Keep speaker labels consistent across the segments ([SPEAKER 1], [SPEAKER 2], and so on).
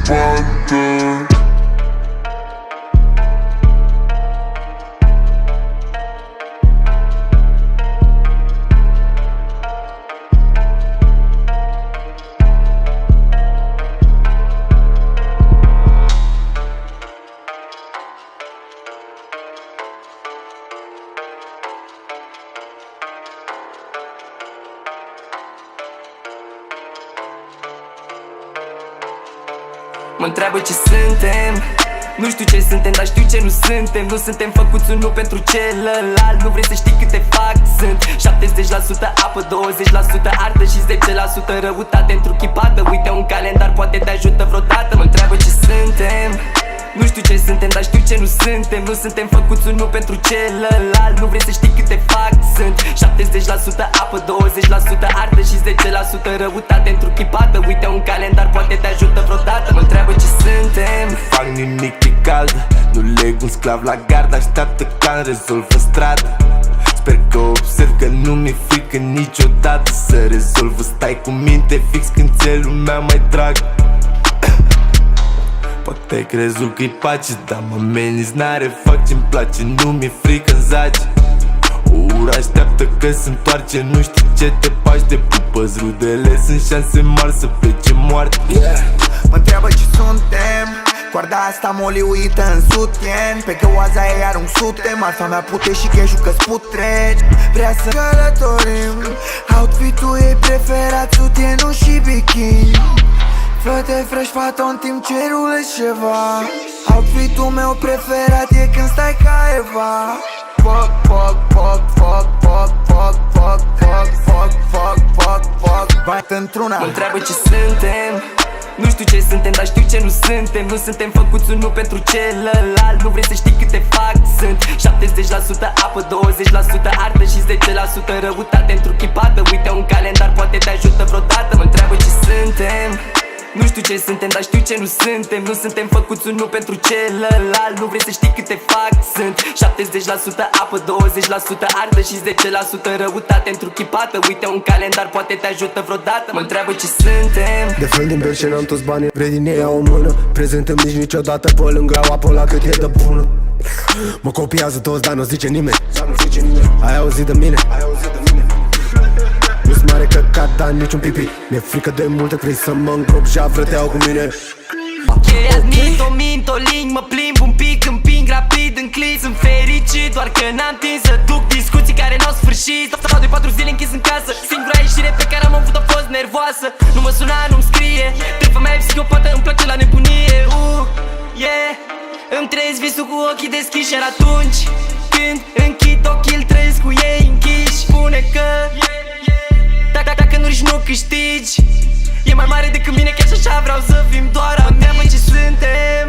[SPEAKER 1] departe.
[SPEAKER 2] Mă întreabă ce suntem, nu știu ce suntem, dar știu ce nu suntem. Nu suntem făcuți unul pentru celălalt, nu vrei să știi câte fac sunt. 70% apă, 20% ardă și 10% răutate întruchipată. Uite un calendar, poate te ajută vreodată. Mă întreabă ce suntem, nu știu ce suntem, dar știu ce nu suntem. Nu suntem făcuți unul pentru celălalt, nu vrei să știi câte fac sunt. 70% apă, 20% ardă și 10% răutate întruchipată. Uite un calendar, poate te ajută vreodată. Mă întreabă ce suntem.
[SPEAKER 3] Nu fac nimic de caldă, nu leg un sclav la gardă. Așteaptă ca-mi rezolvă strada. Sper că observ că nu mi-e frică niciodată să rezolvă. Stai cu minte fix când ți-e lumea mai dragă. Poate ai crezut că-i pace, dar mă ameninți, n-are fac ce-mi place. Nu mi-e frică-n zace. O ură așteaptă că se întoarce, nu știu ce te paște. Pupă-ți rudele, sunt șanse mari să plece moarte.
[SPEAKER 4] Mă întreabă ce suntem, coarda asta moliuită în sutien. Pe căoaza ei arunc sute, marfa mea pute și cash-ul că-s putreci. Vrea să călătorim, outfit-ul ei preferat, sutienul și bikini. Flăte fresh, fată în timp ce rulezi ceva. Outfit-ul meu preferat e când stai ca Eva. Fuck, fuck, fuck, fuck, fuck, fuck, fuck, fuck, fuck, fuck, fuck, fuck. Bat într-una.
[SPEAKER 2] Mă întreabă ce suntem, nu știu ce suntem, dar știu ce nu suntem. Nu suntem făcuți unul pentru celălalt, nu vrei să știi câte fac sunt. 70% apă, 20% ardă și 10% răutate întruchipată. Uite un calendar, poate te ajută vreodată. Mă întreabă ce suntem, nu știu ce suntem, dar știu ce nu suntem. Nu suntem făcuți unul pentru celălalt, nu vrei să știi câte fac sunt. 70% apă, 20% ardă și 10% răutate întruchipată. Uite un calendar, poate te ajută vreodată. Mă întreabă ce suntem.
[SPEAKER 5] De fel din ber și n-am toți banii, vrei din ei o mână. Prezentem nici niciodată pe lângă apă la cât e de bună. Mă copiază toți, dar nu zice nimeni. Ai auzit de mine? Nu-s mare căcat, dar niciun pipi. Mi-e frică de multe, crezi să mă îngrop și vrăteau cu mine.
[SPEAKER 2] Admit, o mint, o link, mă plimb un pic, împing rapid în clip. Sunt fericit, doar că n-am timp să duc discuții care n-au sfârșit. Stau de 4 zile închis în casă, singura ieșire pe care am avut a fost nervoasă. Nu mă suna, nu-mi scrie, treaba mea e psihopată, îmi place la nebunie. Yeah, îmi trăiesc visul cu ochii deschiși, iar atunci când închid ochii, îl trăiesc cu ei închiși. Spune că dacă nu riști, nu câștigi. E mai mare decât mine, chiar și așa vreau să fim doar. Mă întreabă ce suntem,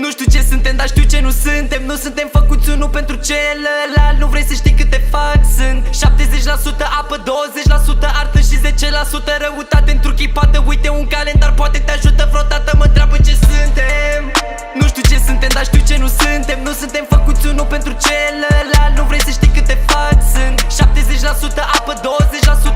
[SPEAKER 2] nu știu ce suntem, dar știu ce nu suntem. Nu suntem făcuți unul pentru celălalt, nu vrei să știi câte fac sunt. 70% apă, 20% ardă și 10% răutate întruchipată. Uite un calendar, poate te ajută vreodată. Mă întreabă ce suntem, nu știu ce suntem, dar știu ce nu suntem. Nu suntem făcuți unul pentru celălalt, nu vrei să știi câte fac sunt. 70% apă, 20%